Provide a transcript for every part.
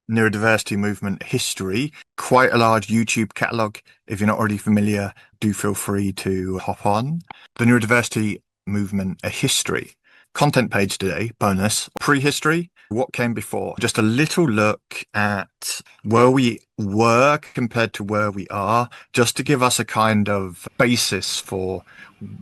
Neurodiversity Movement History. Quite a large YouTube catalogue. If you're not already familiar, do feel free to hop on. The Neurodiversity Movement A History. Content page today, bonus, prehistory, what came before. Just a little look at where we were compared to where we are, just to give us a kind of basis for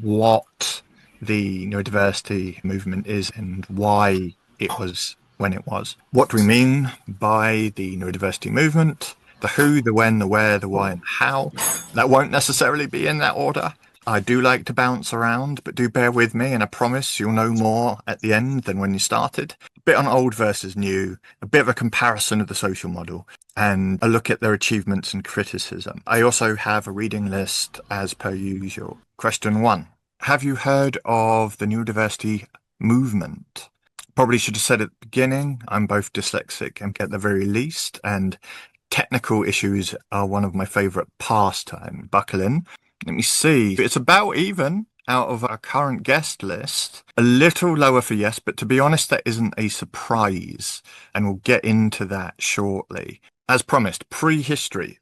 what the neurodiversity movement is and why it was when it was. What do we mean by the neurodiversity movement? The who, the when, the where, the why, and how. That won't necessarily be in that order. I do like to bounce around, but do bear with me, and I promise you'll know more at the end than when you started. A bit on old versus new, a bit of a comparison of the social model, and a look at their achievements and criticism. I also have a reading list as per usual. Question 1. Have you heard of the neurodiversity movement? Probably should have said at the beginning, I'm both dyslexic and at the very least, and technical issues are one of my favorite pastime. Buckle in. Let me see. It's about even out of our current guest list. A little lower for yes, but to be honest, that isn't a surprise. And we'll get into that shortly. As promised, prehistory.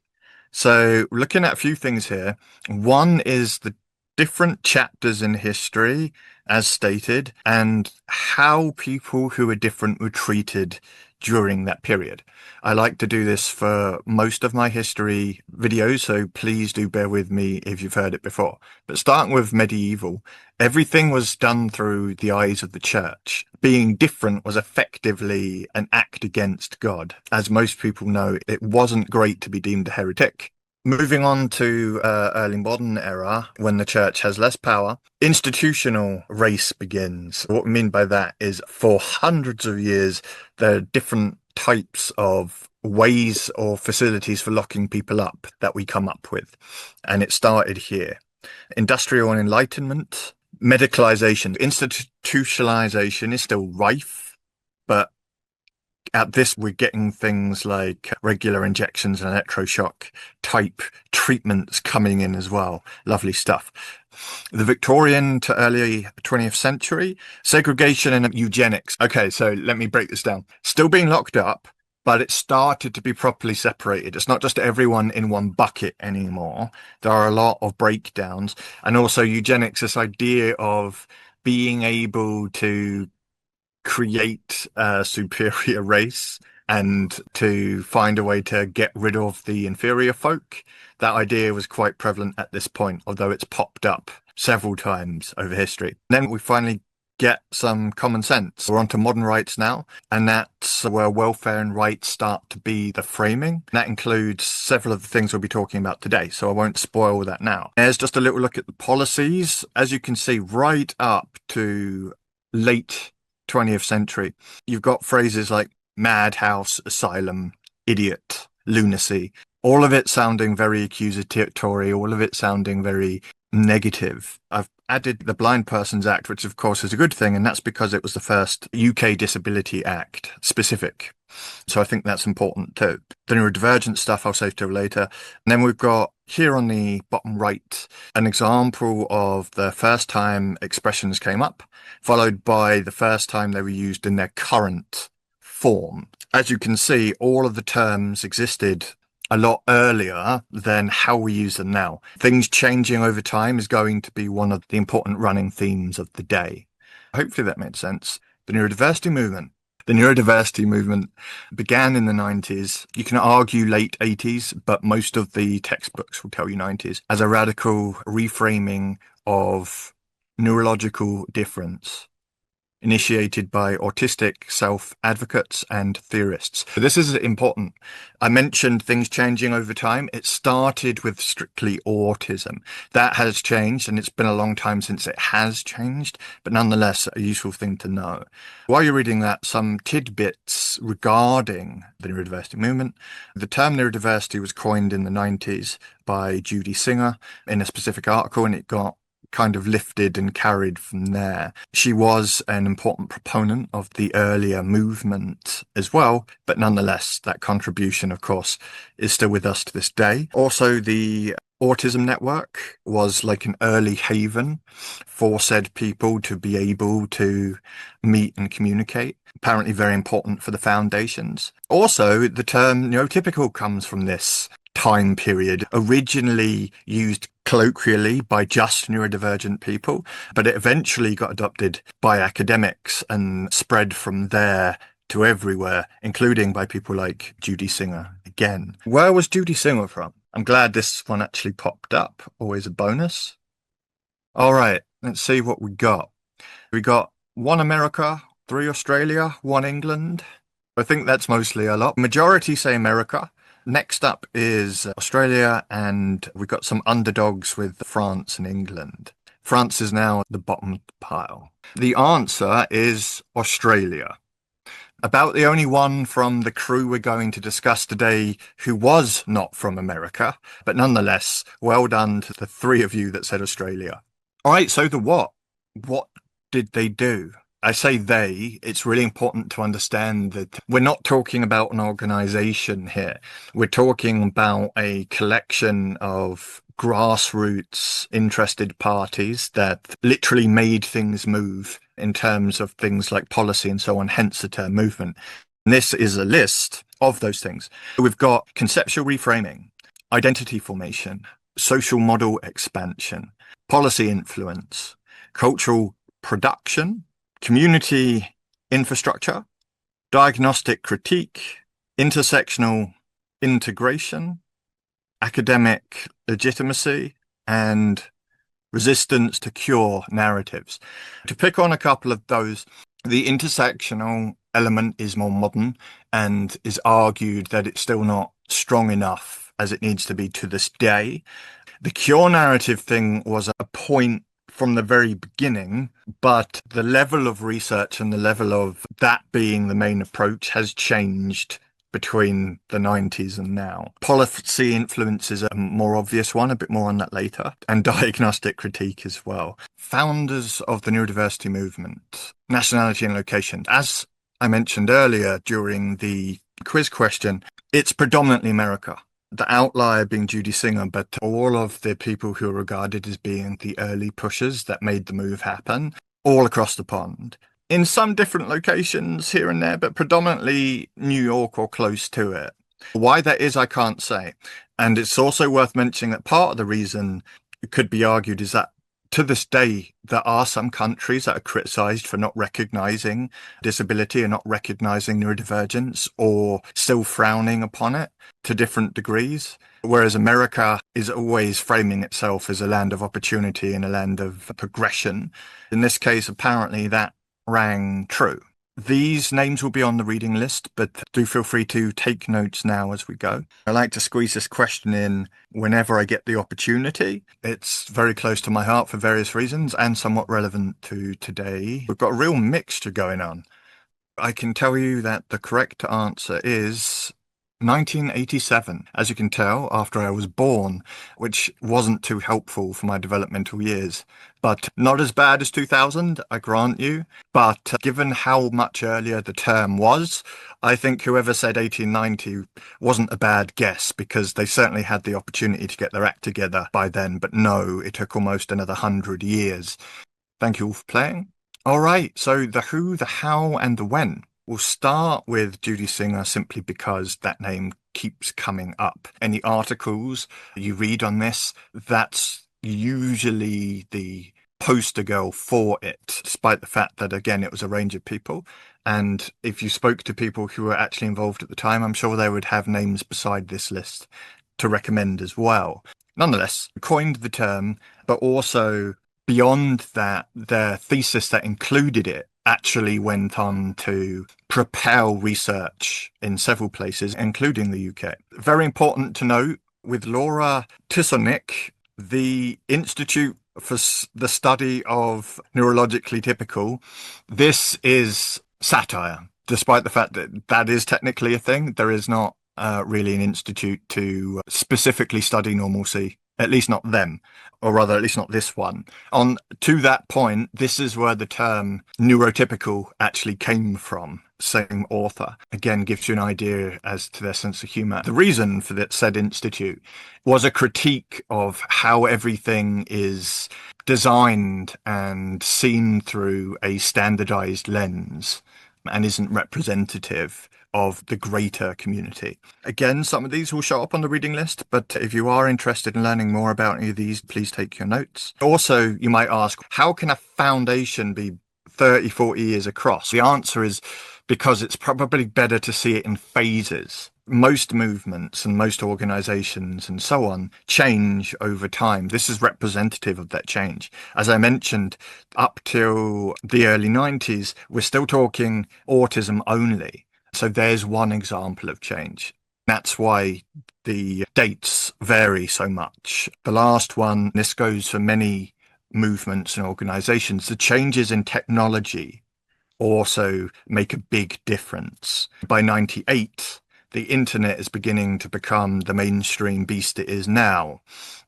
So looking at a few things here. One is the different chapters in history, as stated, and how people who are different were treated during that period. I like to do this for most of my history videos, so please do bear with me if you've heard it before. But starting with medieval, everything was done through the eyes of the church. Being different was effectively an act against God. As most people know, it wasn't great to be deemed a heretic. Moving on to early modern era, when the church has less power, institutional race begins. What we mean by that is for hundreds of years, there are different types of ways or facilities for locking people up that we come up with. And it started here. Industrial and Enlightenment, medicalization, institutionalization is still rife, but at this, we're getting things like regular injections and electroshock type treatments coming in as well. Lovely stuff. The Victorian to early 20th century, segregation and eugenics. Okay, so let me break this down. Still being locked up, but it started to be properly separated. It's not just everyone in one bucket anymore. There are a lot of breakdowns. And also eugenics, this idea of being able to create a superior race and to find a way to get rid of the inferior folk. That idea was quite prevalent at this point, although it's popped up several times over history. Then we finally get some common sense. We're onto modern rights now, and that's where welfare and rights start to be the framing. That includes several of the things we'll be talking about today, so I won't spoil that now. There's just a little look at the policies. As you can see, right up to late 20th century, you've got phrases like madhouse, asylum, idiot, lunacy, all of it sounding very accusatory, all of it sounding very negative. I've added the Blind Persons Act, which of course is a good thing, and that's because it was the first UK Disability Act specific. So I think that's important too. The neurodivergent stuff I'll save till later. And then we've got here on the bottom right, an example of the first time expressions came up, followed by the first time they were used in their current form. As you can see, all of the terms existed a lot earlier than how we use them now. Things changing over time is going to be one of the important running themes of the day. Hopefully that made sense. The neurodiversity movement. The neurodiversity movement began in the 90s. You can argue late 80s, but most of the textbooks will tell you 90s, as a radical reframing of neurological difference, initiated by autistic self-advocates and theorists. This is important. I mentioned things changing over time. It started with strictly autism. That has changed, and it's been a long time since it has changed, but nonetheless, a useful thing to know. While you're reading that, some tidbits regarding the neurodiversity movement. The term neurodiversity was coined in the 90s by Judy Singer in a specific article, and it got kind of lifted and carried from there. She was an important proponent of the earlier movement as well, but nonetheless, that contribution, of course, is still with us to this day. Also, the Autism Network was like an early haven for said people to be able to meet and communicate. Apparently very important for the foundations. Also, the term neurotypical comes from this time period, originally used colloquially by just neurodivergent people, but it eventually got adopted by academics and spread from there to everywhere, including by people like Judy Singer again. Where was Judy Singer from? I'm glad this one actually popped up. Always a bonus. All right, let's see what we got. We got one America, three Australia, one England. I think that's mostly a lot. Majority say America. Next up is Australia, and we've got some underdogs with France and England. France is now at the bottom of the pile. The answer is Australia. About the only one from the crew we're going to discuss today who was not from America, but nonetheless, well done to the three of you that said Australia. All right, so the what? What did they do? I say they, it's really important to understand that we're not talking about an organization here. We're talking about a collection of grassroots interested parties that literally made things move in terms of things like policy and so on, hence the term movement. And this is a list of those things. We've got conceptual reframing, identity formation, social model expansion, policy influence, cultural production, community infrastructure, diagnostic critique, intersectional integration, academic legitimacy, and resistance to cure narratives. To pick on a couple of those, the intersectional element is more modern and is argued that it's still not strong enough as it needs to be to this day. The cure narrative thing was a point from the very beginning, but the level of research and the level of that being the main approach has changed between the 90s and now. Policy influence is a more obvious one, a bit more on that later, and diagnostic critique as well. Founders of the neurodiversity movement, nationality and location. As I mentioned earlier during the quiz question, it's predominantly America. The outlier being Judy Singer, but all of the people who are regarded as being the early pushers that made the move happen all across the pond. In some different locations here and there, but predominantly New York or close to it. Why that is, I can't say. And it's also worth mentioning that part of the reason it could be argued is that to this day, there are some countries that are criticized for not recognizing disability and not recognizing neurodivergence or still frowning upon it to different degrees. Whereas America is always framing itself as a land of opportunity and a land of progression. In this case, apparently that rang true. These names will be on the reading list, but do feel free to take notes now as we go. I like to squeeze this question in whenever I get the opportunity. It's very close to my heart for various reasons and somewhat relevant to today. We've got a real mixture going on. I can tell you that the correct answer is 1987, as you can tell, after I was born, which wasn't too helpful for my developmental years. But not as bad as 2000, I grant you. But given how much earlier the term was, I think whoever said 1890 wasn't a bad guess, because they certainly had the opportunity to get their act together by then. But no, it took almost another 100 years. Thank you all for playing. All right, so the who, the how, and the when. We'll start with Judy Singer simply because that name keeps coming up. Any articles you read on this, that's usually the poster girl for it, despite the fact that, again, it was a range of people. And if you spoke to people who were actually involved at the time, I'm sure they would have names beside this list to recommend as well. Nonetheless, coined the term, but also beyond that, their thesis that included it actually went on to propel research in several places, including the UK. Very important to note, with Laura Tisonic, the Institute for the Study of Neurologically Typical, this is satire. Despite the fact that that is technically a thing, there is not really an institute to specifically study normalcy. At least not them, or rather, at least not this one. On to that point, this is where the term neurotypical actually came from. Same author. Again, gives you an idea as to their sense of humor. The reason for that said institute was a critique of how everything is designed and seen through a standardized lens. and isn't representative of the greater community. Again, some of these will show up on the reading list, but if you are interested in learning more about any of these, please take your notes. Also, you might ask, how can a foundation be 30, 40 years across? The answer is because it's probably better to see it in phases. Most movements and most organizations and so on change over time. This is representative of that change. As I mentioned, up till the early 90s, we're still talking autism only. So there's one example of change. That's why the dates vary so much. The last one, this goes for many movements and organizations, the changes in technology also make a big difference. By 98, the internet is beginning to become the mainstream beast it is now,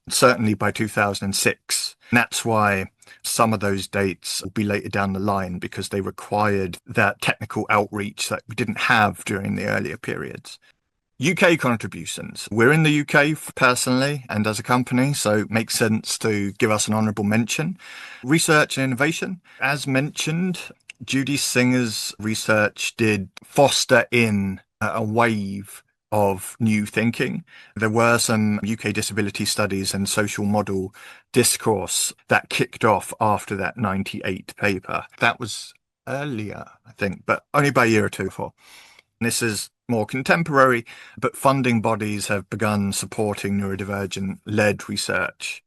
certainly by 2006. And that's why some of those dates will be later down the line, because they required that technical outreach that we didn't have during the earlier periods. UK contributions. We're in the UK personally and as a company, so it makes sense to give us an honourable mention. Research and innovation. As mentioned, Judy Singer's research did foster in a wave of new thinking. There were some UK disability studies and social model discourse that kicked off after that 98 paper. That was earlier, I think, but only by a year or two before. This is more contemporary, but funding bodies have begun supporting neurodivergent-led research.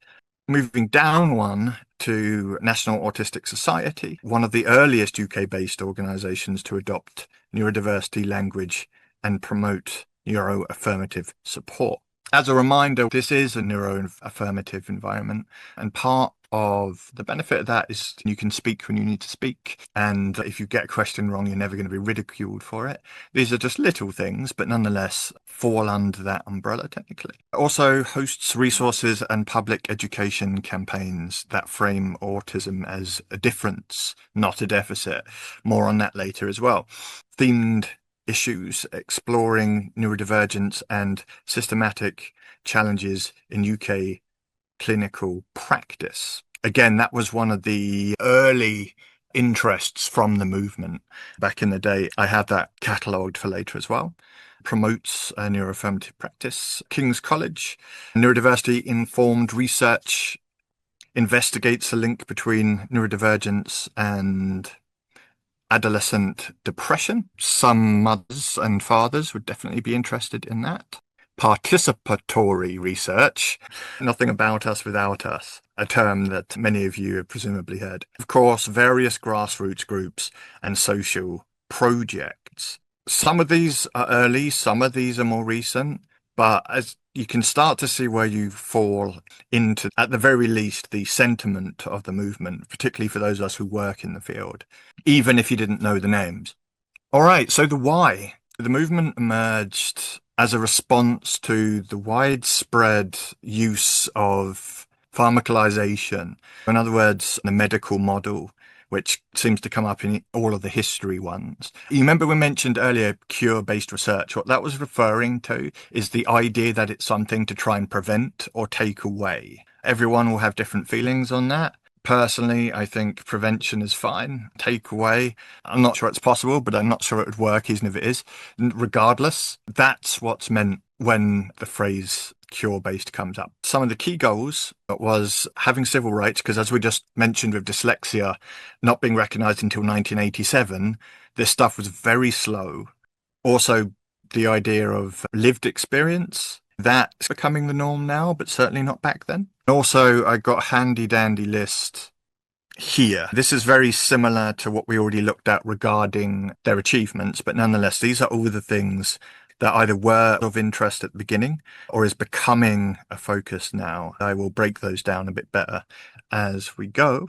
Moving down one to National Autistic Society, one of the earliest UK-based organisations to adopt neurodiversity language and promote neuroaffirmative support. As a reminder, this is a neuroaffirmative environment, and part of the benefit of that is you can speak when you need to speak, and if you get a question wrong, you're never going to be ridiculed for it. These are just little things, but nonetheless fall under that umbrella technically. It also hosts resources and public education campaigns that frame autism as a difference, not a deficit. More on that later as well. Themed issues exploring neurodivergence and systematic challenges in UK clinical practice. Again, that was one of the early interests from the movement back in the day. I have that catalogued for later as well. Promotes neuroaffirmative practice. King's College, neurodiversity informed research investigates a link between neurodivergence and adolescent depression. Some mothers and fathers would definitely be interested in that. Participatory research, nothing about us without us, a term that many of you have presumably heard. Of course, various grassroots groups and social projects. Some of these are early, some of these are more recent, but as you can start to see where you fall into, at the very least, the sentiment of the movement, particularly for those of us who work in the field, even if you didn't know the names. All right, so the why. The movement emerged as a response to the widespread use of pharmacalization. In other words, the medical model, which seems to come up in all of the history ones. You remember we mentioned earlier cure-based research. What that was referring to is the idea that it's something to try and prevent or take away. Everyone will have different feelings on that. Personally, I think prevention is fine. Take away, I'm not sure it's possible, but I'm not sure it would work even if it is. Regardless, that's what's meant when the phrase cure-based comes up. Some of the key goals was having civil rights, because as we just mentioned with dyslexia not being recognised until 1987, this stuff was very slow. Also, the idea of lived experience, that's becoming the norm now, but certainly not back then. Also, I got a handy-dandy list here. This is very similar to what we already looked at regarding their achievements, but nonetheless, these are all the things that either were of interest at the beginning or is becoming a focus now. I will break those down a bit better as we go.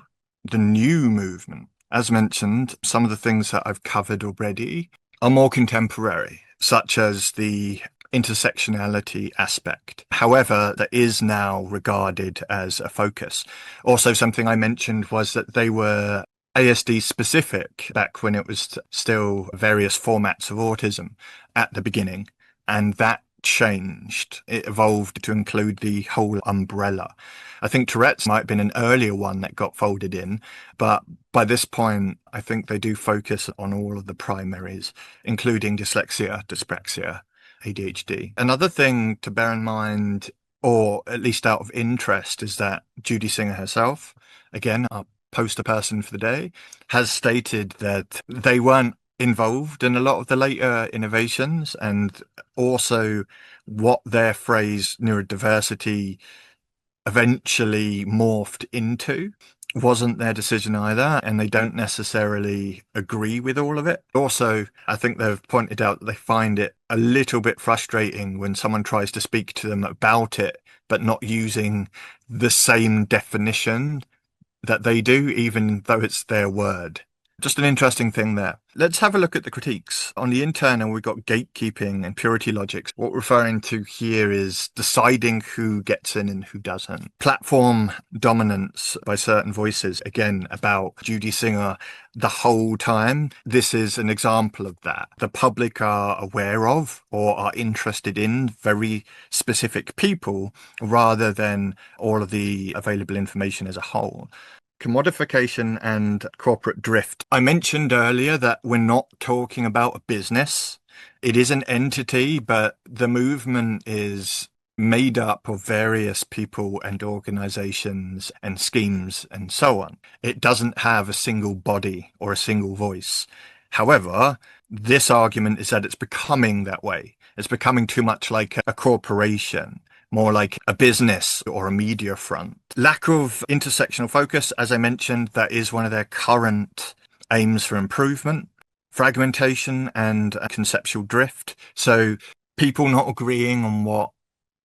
The new movement. As mentioned, some of the things that I've covered already are more contemporary, such as the intersectionality aspect. However, that is now regarded as a focus. Also, something I mentioned was that they were ASD specific back when it was still various formats of autism at the beginning. And that changed. It evolved to include the whole umbrella. I think Tourette's might have been an earlier one that got folded in, but by this point, I think they do focus on all of the primaries, including dyslexia, dyspraxia, ADHD. Another thing to bear in mind, or at least out of interest, is that Judy Singer herself, again, our poster person for the day, has stated that they weren't involved in a lot of the later innovations, and also what their phrase neurodiversity eventually morphed into wasn't their decision either, and they don't necessarily agree with all of it. Also, I think they've pointed out that they find it a little bit frustrating when someone tries to speak to them about it, but not using the same definition that they do, even though it's their word. Just an interesting thing there. Let's have a look at the critiques. On the internal, we've got gatekeeping and purity logics. What we're referring to here is deciding who gets in and who doesn't. Platform dominance by certain voices, again, about Judy Singer the whole time. This is an example of that. The public are aware of or are interested in very specific people rather than all of the available information as a whole. Commodification and corporate drift. I mentioned earlier that we're not talking about a business. It is an entity, but the movement is made up of various people and organizations and schemes and so on. It doesn't have a single body or a single voice. However, this argument is that it's becoming that way. It's becoming too much like a corporation, more like a business or a media front. Lack of intersectional focus, as I mentioned, that is one of their current aims for improvement. Fragmentation and conceptual drift. So people not agreeing on what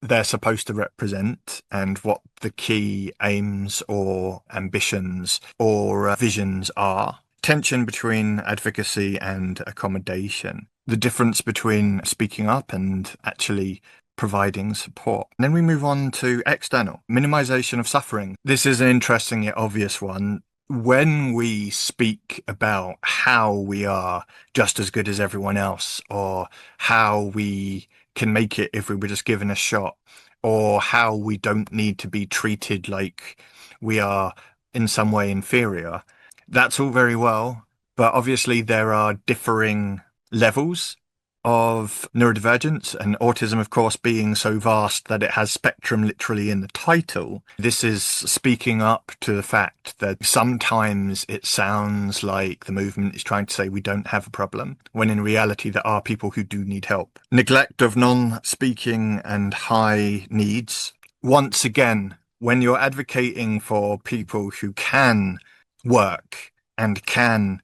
they're supposed to represent and what the key aims or ambitions or visions are. Tension between advocacy and accommodation. The difference between speaking up and actually providing support. And then we move on to external, minimization of suffering. This is an interesting yet obvious one. When we speak about how we are just as good as everyone else, or how we can make it if we were just given a shot, or how we don't need to be treated like we are in some way inferior, that's all very well, but obviously there are differing levels of neurodivergence, and autism, of course, being so vast that it has spectrum literally in the title. This is speaking up to the fact that sometimes it sounds like the movement is trying to say we don't have a problem, when in reality there are people who do need help. Neglect of non-speaking and high needs. Once again, when you're advocating for people who can work and can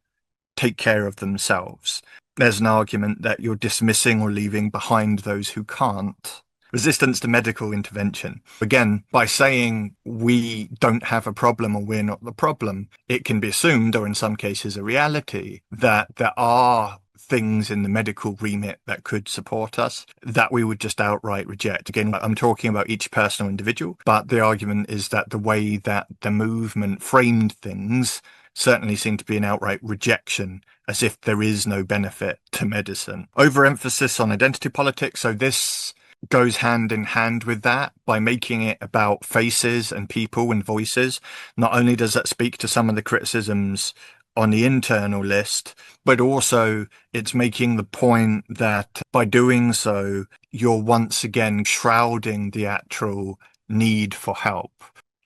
take care of themselves, there's an argument that you're dismissing or leaving behind those who can't. Resistance to medical intervention. Again, by saying we don't have a problem or we're not the problem, it can be assumed, or in some cases a reality, that there are things in the medical remit that could support us that we would just outright reject. Again, I'm talking about each personal individual, but the argument is that the way that the movement framed things certainly seem to be an outright rejection, as if there is no benefit to medicine. Overemphasis on identity politics. So this goes hand in hand with that by making it about faces and people and voices. Not only does that speak to some of the criticisms on the internal list, but also it's making the point that by doing so, you're once again shrouding the actual need for help.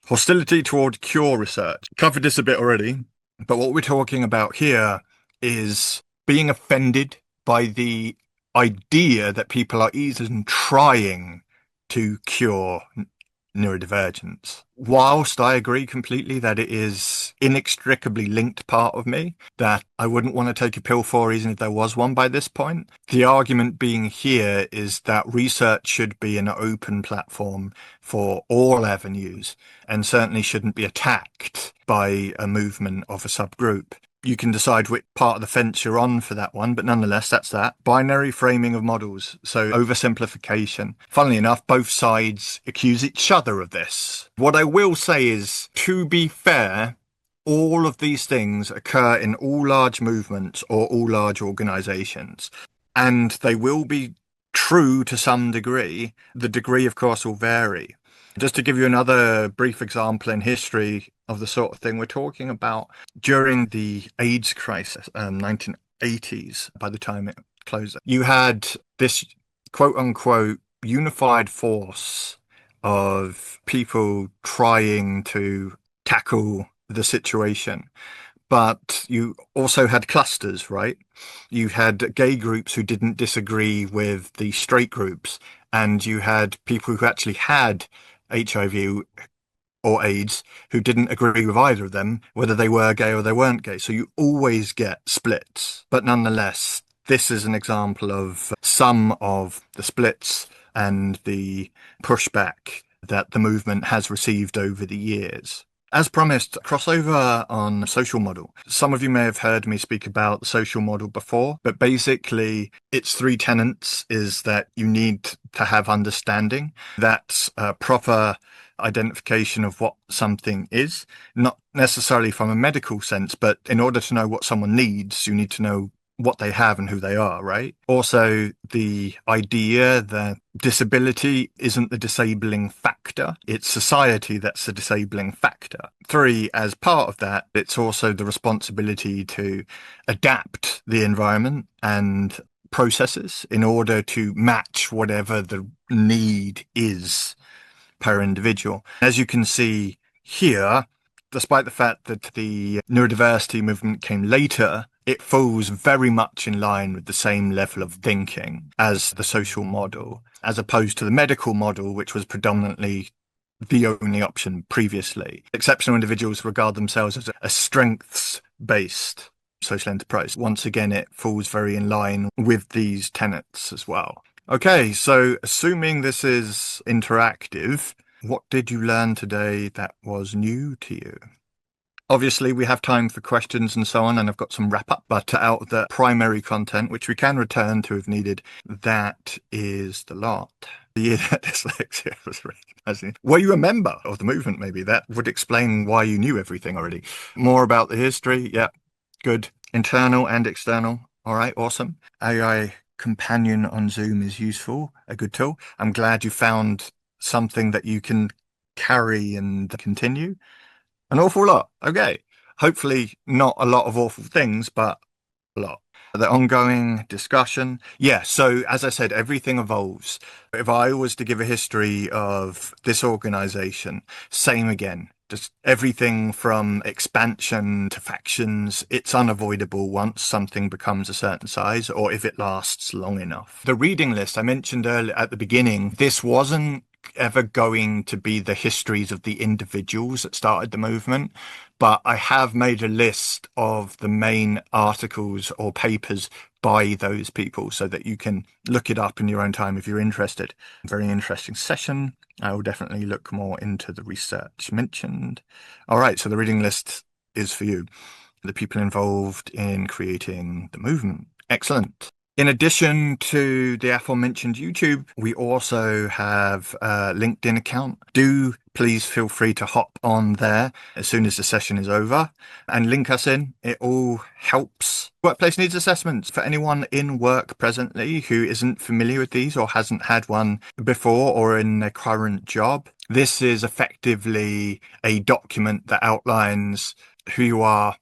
Hostility toward cure research. Covered this a bit already, but what we're talking about here is being offended by the idea that people are even trying to cure neurodivergence. Whilst I agree completely that it is inextricably linked part of me, that I wouldn't want to take a pill for even if there was one by this point, the argument being here is that research should be an open platform for all avenues and certainly shouldn't be attacked by a movement of a subgroup. You can decide which part of the fence you're on for that one, but nonetheless, that's that. Binary framing of models, so oversimplification. Funnily enough, both sides accuse each other of this. What I will say is, to be fair, all of these things occur in all large movements or all large organizations, and they will be true to some degree. The degree, of course, will vary. Just to give you another brief example in history of the sort of thing we're talking about, during the AIDS crisis, 1980s, by the time it closed, you had this quote unquote unified force of people trying to tackle the situation. But you also had clusters, right? You had gay groups who didn't disagree with the straight groups, and you had people who actually had HIV or AIDS who didn't agree with either of them, whether they were gay or they weren't gay. So you always get splits. But nonetheless, this is an example of some of the splits and the pushback that the movement has received over the years. As promised, crossover on social model. Some of you may have heard me speak about the social model before, but basically its three tenets is that you need to have understanding. That's a proper identification of what something is, not necessarily from a medical sense, but in order to know what someone needs, you need to know what they have and who they are, right? Also, the idea that disability isn't the disabling factor, it's society that's the disabling factor. Three, as part of that, it's also the responsibility to adapt the environment and processes in order to match whatever the need is per individual. As you can see here, despite the fact that the neurodiversity movement came later, it falls very much in line with the same level of thinking as the social model, as opposed to the medical model, which was predominantly the only option previously. Exceptional individuals regard themselves as a strengths-based social enterprise. Once again, it falls very in line with these tenets as well. Okay, so assuming this is interactive, what did you learn today that was new to you? Obviously, we have time for questions and so on, and I've got some wrap up, but out of the primary content, which we can return to if needed, that is the lot. The year that dyslexia was recognized. Were you a member of the movement, maybe? That would explain why you knew everything already. More about the history. Yeah, good. Internal and external. All right, awesome. AI companion on Zoom is useful, a good tool. I'm glad you found something that you can carry and continue. An awful lot. Okay. Hopefully not a lot of awful things, but a lot. The ongoing discussion. Yeah. So as I said, everything evolves. If I was to give a history of this organization, same again. Just everything from expansion to factions, it's unavoidable once something becomes a certain size or if it lasts long enough. The reading list I mentioned earlier at the beginning, this wasn't ever going to be the histories of the individuals that started the movement, but I have made a list of the main articles or papers by those people so that you can look it up in your own time if you're interested. Very interesting session. I will definitely look more into the research mentioned. All right, so the reading list is for you, the people involved in creating the movement. Excellent. In addition to the aforementioned YouTube, we also have a LinkedIn account. Do please feel free to hop on there as soon as the session is over and link us in. It all helps. Workplace needs assessments for anyone in work presently who isn't familiar with these or hasn't had one before or in their current job. This is effectively a document that outlines who you are,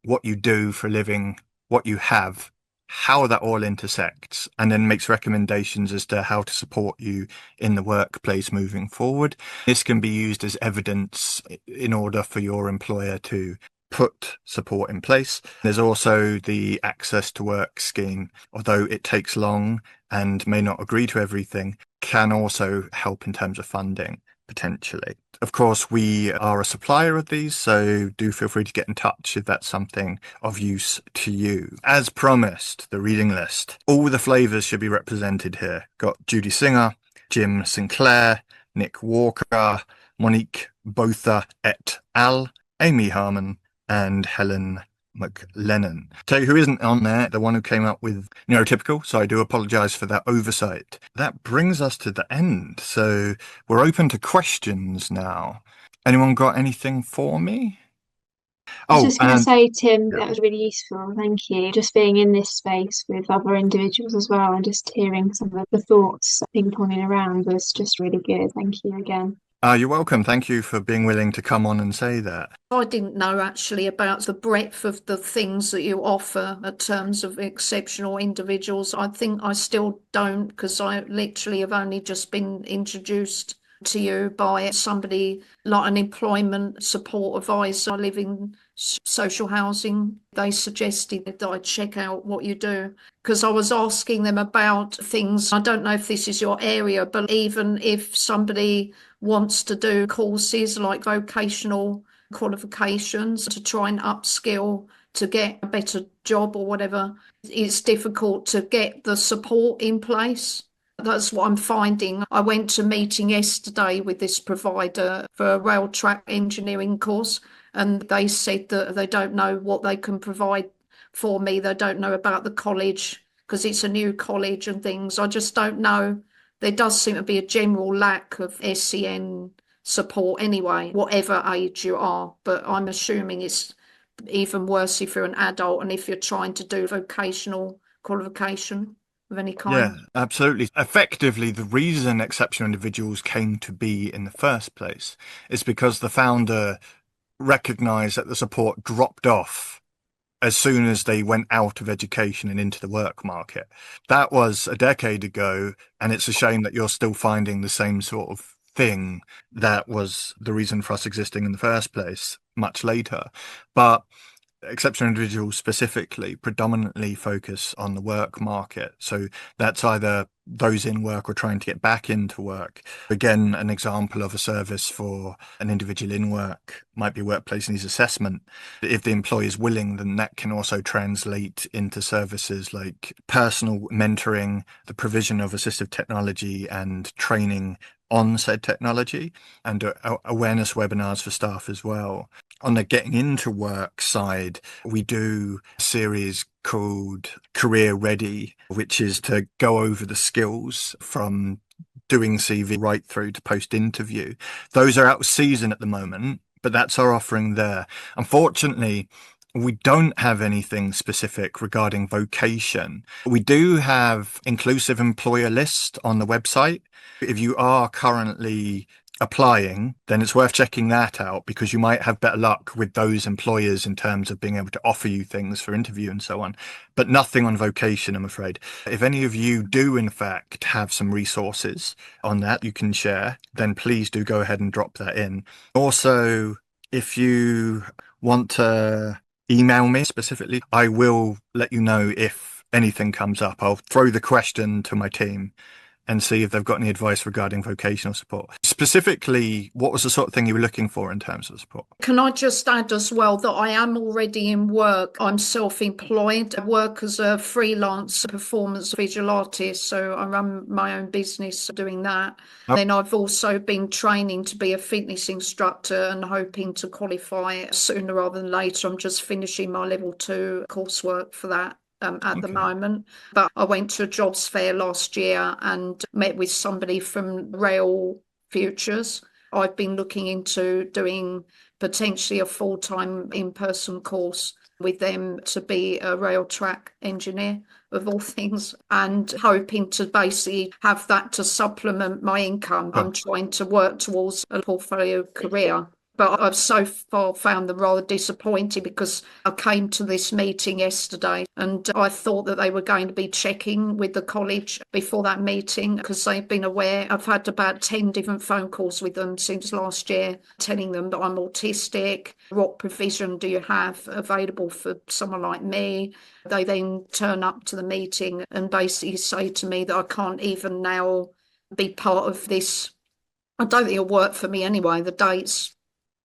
what you do for a living, what you have, how that all intersects, and then makes recommendations as to how to support you in the workplace moving forward. This can be used as evidence in order for your employer to put support in place. There's also the access to work scheme, although it takes long and may not agree to everything, can also help in terms of funding potentially. Of course, we are a supplier of these, so do feel free to get in touch if that's something of use to you. As promised, the reading list. All the flavors should be represented here. Got Judy Singer, Jim Sinclair, Nick Walker, Monique Botha et al., Amy Harmon, and Helen McLennan. Tell you who isn't on there, the one who came up with neurotypical, so I do apologize for that oversight. That brings us to the end, so we're open to questions now. Anyone got anything for me? I was Oh, just going to and say, Tim, yeah, that was really useful. Thank you. Just being in this space with other individuals as well and just hearing some of the thoughts ping-ponging around was just really good. Thank you again. you're welcome. Thank you for being willing to come on and say that. I didn't know actually about the breadth of the things that you offer in terms of exceptional individuals. I think I still don't, because I literally have only just been introduced to you by somebody like an employment support advisor. I live in social housing. They suggested that I check out what you do because I was asking them about things. I don't know if this is your area, but even if somebody wants to do courses like vocational qualifications to try and upskill to get a better job or whatever, it's difficult to get the support in place. That's what I'm finding. I went to a meeting yesterday with this provider for a rail track engineering course, and they said that they don't know what they can provide for me. They don't know about the college because it's a new college and things. I just don't know. There does seem to be a general lack of SEN support anyway, whatever age you are. But I'm assuming it's even worse if you're an adult and if you're trying to do vocational qualification of any Yeah, kind. absolutely. Effectively, the reason exceptional individuals came to be in the first place is because the founder recognized that the support dropped off as soon as they went out of education and into the work market. That was a decade ago, and it's a shame that you're still finding the same sort of thing that was the reason for us existing in the first place much later. But exceptional individuals specifically predominantly focus on the work market. So that's either those in work or trying to get back into work. Again, an example of a service for an individual in work might be workplace needs assessment. If the employer is willing, then that can also translate into services like personal mentoring, the provision of assistive technology and training on said technology, and awareness webinars for staff as well. On the getting into work side, we do a series called Career Ready, which is to go over the skills from doing CV right through to post interview. Those are out of season at the moment, but that's our offering there. Unfortunately, we don't have anything specific regarding vocation. We do have inclusive employer list on the website. If you are currently applying, then it's worth checking that out because you might have better luck with those employers in terms of being able to offer you things for interview and so on. But nothing on vocation, I'm afraid. If any of you do, in fact, have some resources on that you can share, then please do go ahead and drop that in. Also, if you want to email me specifically, I will let you know if anything comes up. I'll throw the question to my team and see if they've got any advice regarding vocational support. Specifically, what was the sort of thing you were looking for in terms of support? Can I just add as well that I am already in work? I'm self-employed. I work as a freelance performance visual artist, so I run my own business doing that. Oh, Then I've also been training to be a fitness instructor and hoping to qualify sooner rather than later. I'm just finishing my level 2 coursework for that. At the okay. moment, but I went to a jobs fair last year and met with somebody from Rail Futures. I've been looking into doing potentially a full-time in-person course with them to be a rail track engineer of all things, and hoping to basically have that to supplement my income. Sure. I'm trying to work towards a portfolio career. But I've so far found them rather disappointing because I came to this meeting yesterday and I thought that they were going to be checking with the college before that meeting because they've been aware. I've had about 10 different phone calls with them since last year telling them that I'm autistic. What provision do you have available for someone like me? They then turn up to the meeting and basically say to me that I can't even now be part of this. I don't think it'll work for me anyway. The dates,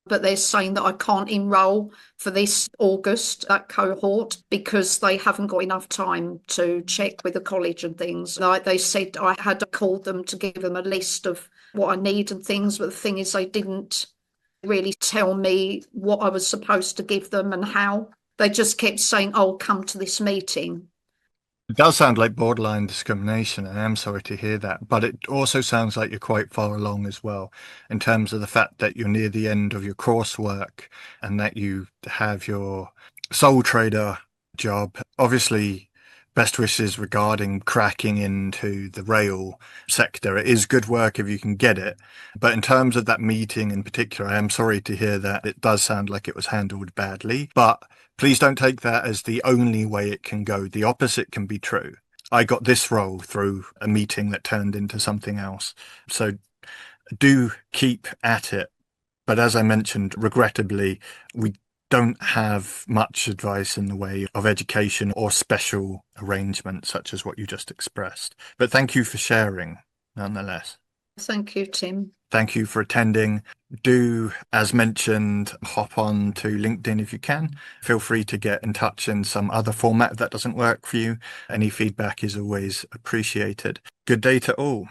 but they're saying that I can't enroll for this August, that cohort, because they haven't got enough time to check with the college and things. Like they said, I had to call them to give them a list of what I need and things, but the thing is, they didn't really tell me what I was supposed to give them and how. They just kept saying, oh, come to this meeting. It does sound like borderline discrimination, and I'm sorry to hear that. But it also sounds like you're quite far along as well, in terms of the fact that you're near the end of your coursework and that you have your sole trader job. Obviously, best wishes regarding cracking into the rail sector. It is good work if you can get it. But in terms of that meeting in particular, I am sorry to hear that it does sound like it was handled badly. But please don't take that as the only way it can go. The opposite can be true. I got this role through a meeting that turned into something else. So do keep at it. But as I mentioned, regrettably, we don't have much advice in the way of education or special arrangements such as what you just expressed. But thank you for sharing, nonetheless. Thank you, Tim. Thank you for attending. Do, as mentioned, hop on to LinkedIn if you can. Feel free to get in touch in some other format if that doesn't work for you. Any feedback is always appreciated. Good day to all.